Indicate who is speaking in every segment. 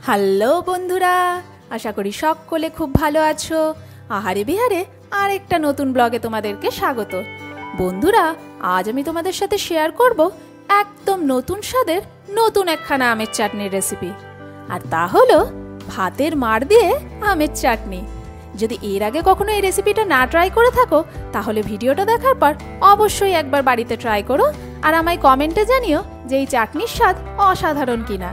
Speaker 1: Hello বন্ধুরা, আশা করি সকলে খুব ভালো আছো। আহারে বিহারে আরেকটা নতুন ব্লগে তোমাদেরকে স্বাগত। বন্ধুরা, আজ আমি তোমাদের সাথে শেয়ার করব একদম নতুন স্বাদের নতুন একখানা আমের চাটনির রেসিপি। আর তা হলো ভাতের মাড় দিয়ে আমের চাটনি। যদি এর আগে কখনো এই রেসিপিটা না ট্রাই করে থাকো, তাহলে ভিডিওটা দেখার পর অবশ্যই একবার বাড়িতে ট্রাই করো আর আমায় কমেন্টে জানিও যে এই চাটনির স্বাদ অসাধারণ কিনা।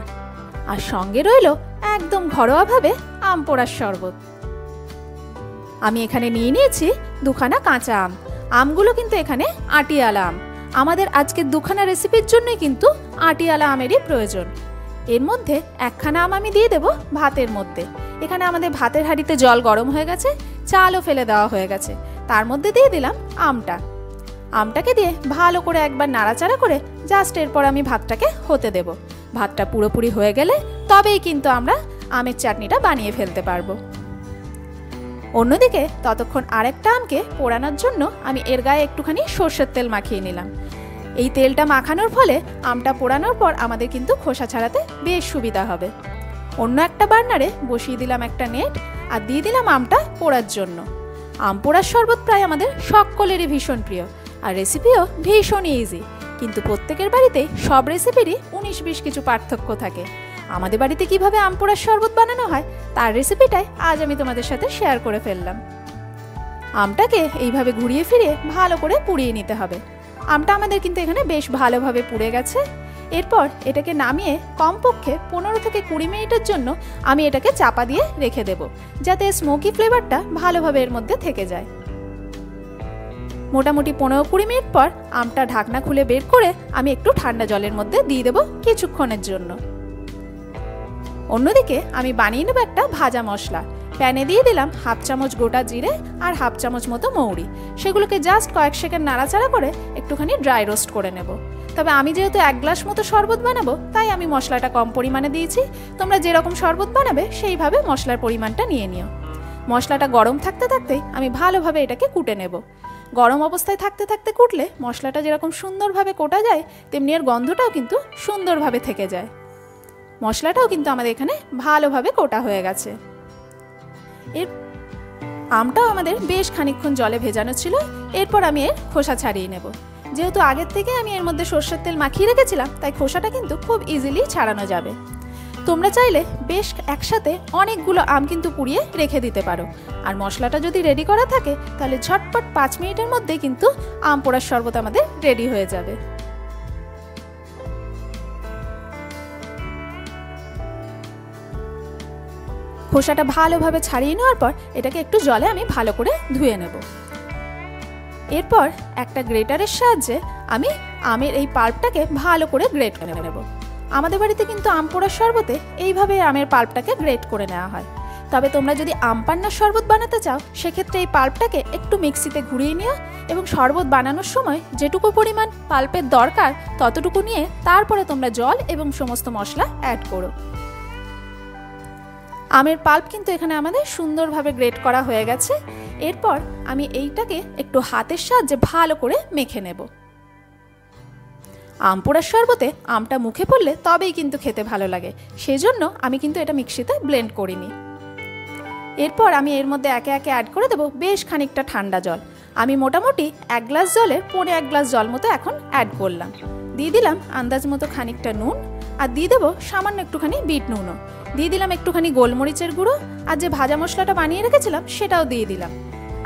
Speaker 1: আর সঙ্গে রইল একদম ঘরোয়াভাবে আম পোড়ার শরবত। আমি এখানে নিয়ে নিয়েছি দুখানা কাঁচা আম। আমগুলো কিন্তু এখানে আটিয়ালা আম। আমাদের আজকের দুখানা রেসিপির জন্যই কিন্তু আটিয়ালা আমেরই প্রয়োজন। এর মধ্যে একখানা আম আমি দিয়ে দেব ভাতের মধ্যে। এখানে আমাদের ভাতের হাঁড়িতে জল গরম হয়ে গেছে, চালও ফেলে দেওয়া হয়ে গেছে। তার মধ্যে দিয়ে দিলাম আমটাকে দিয়ে ভালো করে একবার নাড়াচাড়া করে জাস্ট এরপর আমি ভাতটাকে হতে দেব। ভাতটা পুরোপুরি হয়ে গেলে তবেই কিন্তু আমরা আমের চাটনিটা বানিয়ে ফেলতে পারবো। অন্যদিকে ততক্ষণ আরেকটা আমকে পোড়ানোর জন্য আমি এর গায়ে একটুখানি সর্ষের তেল মাখিয়ে নিলাম। এই তেলটা মাখানোর ফলে আমটা পোড়ানোর পর আমাদের কিন্তু খোসা ছাড়াতে বেশ সুবিধা হবে। অন্য একটা বার্নারে বসিয়ে দিলাম একটা নেট আর দিয়ে দিলাম আমটা পোড়ার জন্য। আম পোড়ার শরবত প্রায় আমাদের সকলেরই ভীষণ প্রিয়, আর রেসিপিও ভীষণই ইজি। কিন্তু প্রত্যেকের বাড়িতেই সব রেসিপিরই 19-20 কিছু পার্থক্য থাকে। আমাদের বাড়িতে কিভাবে আম পোড়ার শরবত বানানো হয় তার রেসিপিটাই আজ আমি তোমাদের সাথে শেয়ার করে ফেললাম। আমটাকে এইভাবে ঘুরিয়ে ফিরিয়ে ভালো করে পুড়িয়ে নিতে হবে। আমটা আমাদের কিন্তু এখানে বেশ ভালোভাবে পুড়ে গেছে। এরপর এটাকে নামিয়ে কমপক্ষে 15 থেকে 20 মিনিটের জন্য আমি এটাকে চাপা দিয়ে রেখে দেব, যাতে স্মোকি ফ্লেভারটা ভালোভাবে এর মধ্যে থেকে যায়। মোটামুটি 15-20 মিনিট পর আমটা ঢাকনা খুলে বের করে আমি একটু ঠান্ডা জলের মধ্যে দিয়ে দেব কিছুক্ষণের জন্য। অন্যদিকে আমি বানিয়ে নেব একটা ভাজা মশলা। প্যানে দিয়ে দিলাম 1/2 চামচ গোটা জিরে আর 1/2 চামচ মতো মৌরি। সেগুলোকে জাস্ট কয়েক সেকেন্ড নাড়াচাড়া করে একটুখানি ড্রাই রোস্ট করে নেব। তবে আমি যেহেতু 1 গ্লাস মতো শরবত বানাবো, তাই আমি মশলাটা কম পরিমাণে দিয়েছি। তোমরা যেরকম শরবত বানাবে সেইভাবে মশলার পরিমাণটা নিয়ে নিও। মশলাটা গরম থাকতে থাকতেই আমি ভালোভাবে এটাকে কুটে নেব। গরম অবস্থায় থাকতে থাকতে কুটলে মশলাটা যেরকম সুন্দরভাবে কোটা যায়, তেমনি এর গন্ধটাও কিন্তু সুন্দরভাবে থেকে যায়। মশলাটাও কিন্তু আমাদের এখানে ভালোভাবে কোটা হয়ে গেছে। এর আমটাও আমাদের বেশ খানিকক্ষণ জলে ভেজানো ছিল। এরপর আমি এর খোসা ছাড়িয়ে নেব। যেহেতু আগের থেকে আমি এর মধ্যে সর্ষের তেল মাখিয়ে রেখেছিলাম, তাই খোসাটা কিন্তু খুব ইজিলি ছাড়ানো যাবে। তোমরা চাইলে বেশ একসাথে অনেকগুলো আম কিন্তু পুড়িয়ে রেখে দিতে পারো। আর মশলাটা যদি রেডি করা থাকে, তাহলে ঝটপট 5 মিনিটের মধ্যেই কিন্তু আম পোড়ার শরবত আমাদের রেডি হয়ে যাবে। খোসাটা ভালোভাবে ছাড়িয়ে নেওয়ার পর এটাকে একটু জলে আমি ভালো করে ধুয়ে নেব। এরপর একটা গ্রেটারের সাহায্যে আমি আমের এই পাল্পটাকে ভালো করে গ্রেট করে নেব। আমাদের বাড়িতে কিন্তু আম পোড়ার শরবতে এইভাবে আমের পাল্পটাকে গ্রেট করে নেওয়া হয়। তবে তোমরা যদি আম পান্নার শরবত বানাতে চাও, সেক্ষেত্রে এই পাল্পটাকে একটু মিক্সিতে ঘুরিয়ে নিও এবং শরবত বানানোর সময় যেটুকু পরিমাণ পাল্পের দরকার ততটুকু নিয়ে তারপরে তোমরা জল এবং সমস্ত মশলা অ্যাড করো। আমের পাল্প কিন্তু এখানে আমাদের সুন্দরভাবে গ্রেট করা হয়ে গেছে। এরপর আমি এইটাকে একটু হাতের সাহায্যে ভালো করে মেখে নেব। আম পোড়ার শরবতে আমটা মুখে পড়লে তবেই কিন্তু খেতে ভালো লাগে, সেজন্য আমি কিন্তু এটা মিক্সিতে ব্লেন্ড করিনি। এরপর আমি এর মধ্যে একে একে অ্যাড করে দেব বেশ খানিকটা ঠান্ডা জল। আমি মোটামুটি 1 গ্লাস জলের 1.25 গ্লাস জল মতো এখন অ্যাড করলাম। দিয়ে দিলাম আন্দাজ মতো খানিকটা নুন, আর দিয়ে দেবো সামান্য একটুখানি বিট নুনও। দিয়ে দিলাম একটুখানি গোলমরিচের গুঁড়ো, আর যে ভাজা মশলাটা বানিয়ে রেখেছিলাম সেটাও দিয়ে দিলাম।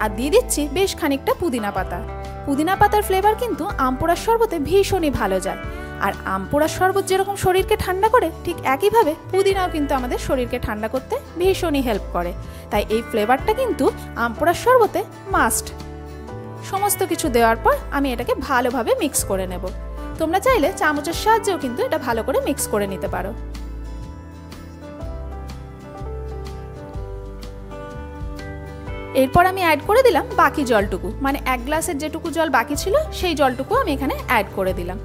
Speaker 1: আর দিয়ে দিচ্ছি বেশ খানিকটা পুদিনা পাতা। পুদিনা পাতার ফ্লেভার কিন্তু আম পোড়ার শরবতে ভীষণই ভালো যায়। আর আম পোড়ার শরবত যেরকম শরীরকে ঠান্ডা করে, ঠিক একইভাবে পুদিনাও কিন্তু আমাদের শরীরকে ঠান্ডা করতে ভীষণই হেল্প করে। তাই এই ফ্লেভারটা কিন্তু আম পোড়ার শরবতে মাস্ট। সমস্ত কিছু দেওয়ার পর আমি এটাকে ভালোভাবে মিক্স করে নেব। তোমরা চাইলে চামচের সাহায্যেও কিন্তু এটা ভালো করে মিক্স করে নিতে পারো। এরপর আমি অ্যাড করে দিলাম বাকি জলটুকু, মানে 1 গ্লাসের যেটুকু জল বাকি ছিল সেই জলটুকু আমি এখানে অ্যাড করে দিলাম।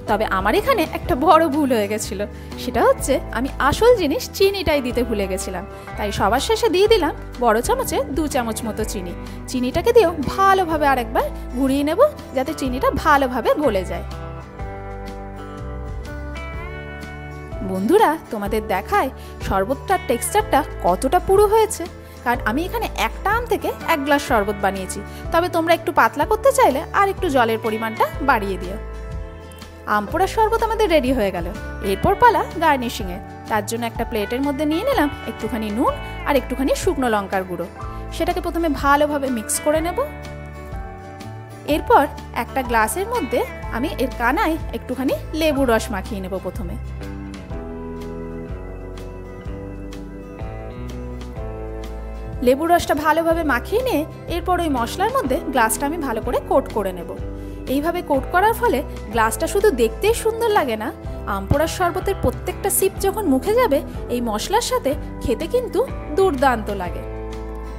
Speaker 1: তবে আমার এখানে একটা বড় ভুল হয়ে গেছিল। সেটা হচ্ছে আমি আসল জিনিস চিনিটাই দিতে ভুলে গেছিলাম। তাই সবার শেষে দিয়ে দিলাম বড় চামচে 2 চামচ মতো চিনি। চিনিটাকে দিয়েও ভালোভাবে আরেকবার ঘুরিয়ে নেব, যাতে চিনিটা ভালোভাবে গলে যায়। বন্ধুরা তোমাদের দেখায় শরবতটার টেক্সচারটা কতটা পুরো হয়েছে, কারণ আমি এখানে একটা আম থেকে 1 গ্লাস শরবত বানিয়েছি। তবে তোমরা একটু পাতলা করতে চাইলে আর একটু জলের পরিমাণটা বাড়িয়ে দিও। আম পোড়ার শরবত আমাদের রেডি হয়ে গেল। এরপর পালা গার্নিশিংয়ে। তার জন্য একটা প্লেটের মধ্যে নিয়ে নিলাম একটুখানি নুন আর একটুখানি শুকনো লঙ্কার গুঁড়ো। সেটাকে প্রথমে ভালোভাবে মিক্স করে নেব। এরপর একটা গ্লাসের মধ্যে আমি এর কানায় একটুখানি লেবুর রস মাখিয়ে নেব। প্রথমে লেবুর রসটা ভালোভাবে মাখিয়ে নিয়ে এরপর ওই মশলার মধ্যে গ্লাসটা আমি ভালো করে কোট করে নেব। এইভাবে কোট করার ফলে গ্লাসটা শুধু দেখতেই সুন্দর লাগে না, আম পোড়ার শরবতের প্রত্যেকটা সিপ যখন মুখে যাবে এই মশলার সাথে খেতে কিন্তু দুর্দান্ত লাগে।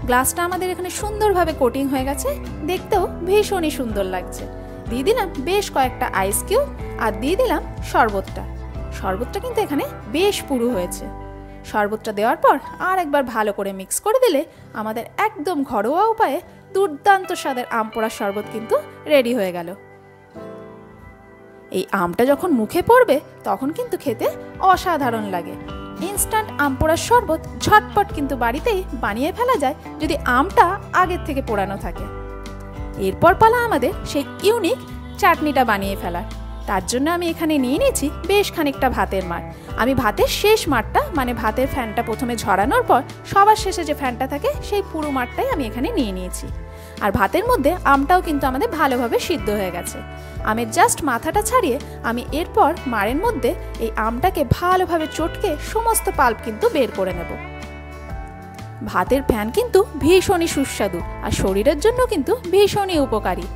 Speaker 1: গ্লাসটা আমাদের এখানে সুন্দরভাবে কোটিং হয়ে গেছে, দেখতেও ভীষণই সুন্দর লাগছে। দিয়ে দিলাম বেশ কয়েকটা আইস কিউব আর দিয়ে দিলাম শরবতটা কিন্তু এখানে বেশ পুরো হয়েছে। শরবতটা দেওয়ার পর আর একবার ভালো করে মিক্স করে দিলে আমাদের একদম ঘরোয়া উপায়ে দুর্দান্ত স্বাদের আম পোড়ার শরবত কিন্তু রেডি হয়ে গেল। এই আমটা যখন মুখে পড়বে তখন কিন্তু খেতে অসাধারণ লাগে। ইনস্ট্যান্ট আম পোড়ার শরবত ঝটপট কিন্তু বাড়িতেই বানিয়ে ফেলা যায় যদি আমটা আগের থেকে পোড়ানো থাকে। এরপর পালা আমাদের সেই ইউনিক চাটনিটা বানিয়ে ফেলার। তার জন্য আমি এখানে নিয়ে নিয়েছি বেশ খানিকটা ভাতের মাড়। আমি ভাতের শেষ মাড়টা মানে ভাতের ফ্যানটা প্রথমে ঝরানোর পর সবার শেষে যে ফ্যানটা থাকে সেই পুরো মাড়টাই আমি এখানে নিয়ে নিয়েছি। আর ভাতের মধ্যে আমটাও কিন্তু আমাদের ভালোভাবে সিদ্ধ হয়ে গেছে। আমের জাস্ট মাথাটা ছাড়িয়ে আমি এরপর মাড়ের মধ্যে এই আমটাকে ভালোভাবে চটকে সমস্ত পাল্প কিন্তু বের করে নেব। ভাতের ফ্যান কিন্তু ভীষণই সুস্বাদু আর শরীরের জন্য কিন্তু ভীষণই উপকারী।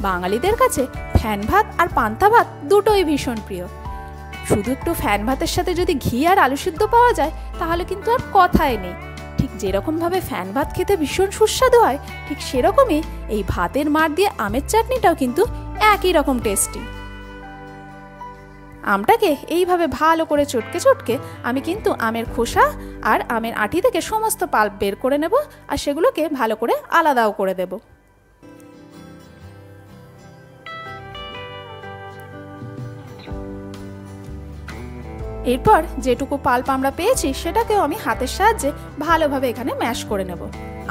Speaker 1: বাঙালিদের কাছে ফ্যান ভাত আর পান্তা ভাত দুটোই ভীষণ প্রিয়। শুধু একটু ফ্যান ভাতের সাথে যদি ঘি আর আলু সিদ্ধ পাওয়া যায় তাহলে কিন্তু আর কথাই নেই। ঠিক যেরকমভাবে ফ্যান ভাত খেতে ভীষণ সুস্বাদু হয়, ঠিক সেরকমই এই ভাতের মাড় দিয়ে আমের চাটনিটাও কিন্তু একই রকম টেস্টি। আমটাকে এইভাবে ভালো করে চটকে আমি কিন্তু আমের খোসা আর আমের আঁটি থেকে সমস্ত পাল্প বের করে নেব আর সেগুলোকে ভালো করে আলাদাও করে দেব। এরপর যেটুকু পাল্প আমরা পেয়েছি সেটাকেও আমি হাতের সাহায্যে ভালোভাবে এখানে ম্যাশ করে নেব।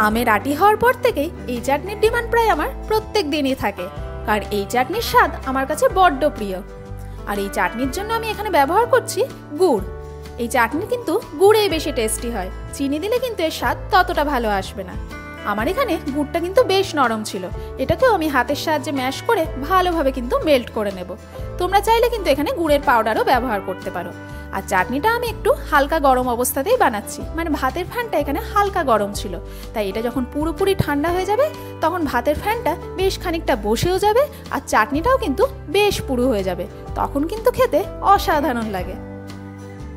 Speaker 1: আমের আটি হওয়ার পর থেকেই এই চাটনির ডিমান্ড প্রায় আমার প্রত্যেক দিনই থাকে, কারণ এই চাটনির স্বাদ আমার কাছে বড্ড প্রিয়। আর এই চাটনির জন্য আমি এখানে ব্যবহার করছি গুড়। এই চাটনি কিন্তু গুড়েই বেশি টেস্টি হয়, চিনি দিলে কিন্তু এর স্বাদ ততটা ভালো আসবে না। আমার এখানে গুড়টা কিন্তু বেশ নরম ছিল, এটাকেও আমি হাতের সাহায্যে ম্যাশ করে ভালোভাবে কিন্তু মেল্ট করে নেব। তোমরা চাইলে কিন্তু এখানে গুড়ের পাউডারও ব্যবহার করতে পারো। আর চাটনিটা আমি একটু হালকা গরম অবস্থাতেই বানাচ্ছি, মানে ভাতের ফ্যানটা এখানে হালকা গরম ছিল, তাই এটা যখন পুরোপুরি ঠান্ডা হয়ে যাবে তখন ভাতের ফ্যানটা বেশ খানিকটা বসেও যাবে আর চাটনিটাও কিন্তু বেশ পুরো হয়ে যাবে, তখন কিন্তু খেতে অসাধারণ লাগে।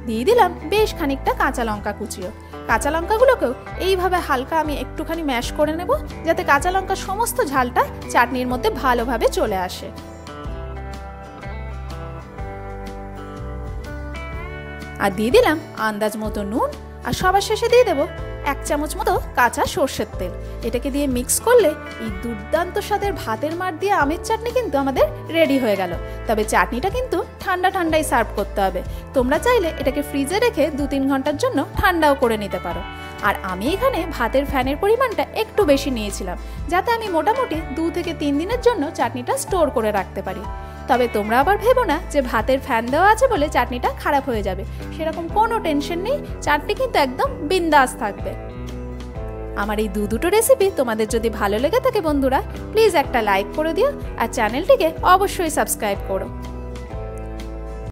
Speaker 1: দিয়ে দিলাম বেশ খানিকটা কাঁচা লঙ্কা কুচিও। কাঁচা লঙ্কাগুলোকেও এইভাবে হালকা আমি একটুখানি ম্যাশ করে নেব যাতে কাঁচা লঙ্কার সমস্ত ঝালটা চাটনির মধ্যে ভালোভাবে চলে আসে। আর দিয়ে দিলাম আন্দাজ মতো নুন আর সবার শেষে দিয়ে দেবো 1 চামচ মতো কাঁচা সর্ষের তেল। এটাকে দিয়ে মিক্স করলে এই দুর্দান্ত স্বাদের ভাতের মাড় দিয়ে আমের চাটনি কিন্তু আমাদের রেডি হয়ে গেল। তবে চাটনিটা কিন্তু ঠান্ডাই সার্ভ করতে হবে। তোমরা চাইলে এটাকে ফ্রিজে রেখে 2-3 ঘন্টার জন্য ঠান্ডাও করে নিতে পারো। আর আমি এখানে ভাতের ফ্যানের পরিমাণটা একটু বেশি নিয়েছিলাম যাতে আমি মোটামুটি 2 থেকে 3 দিনের জন্য চাটনিটা স্টোর করে রাখতে পারি। তবে তোমরা আবার ভেবো না যে ভাতের ফ্যান দেওয়া আছে বলে চাটনিটা খারাপ হয়ে যাবে, সেরকম কোনো টেনশন নেই, চাটনি কিন্তু একদম বিন্দাস থাকবে। আমার এই দুটো রেসিপি তোমাদের যদি ভালো লেগে থাকে বন্ধুরা, প্লিজ একটা লাইক করে দিও আর চ্যানেলটিকে অবশ্যই সাবস্ক্রাইব করো।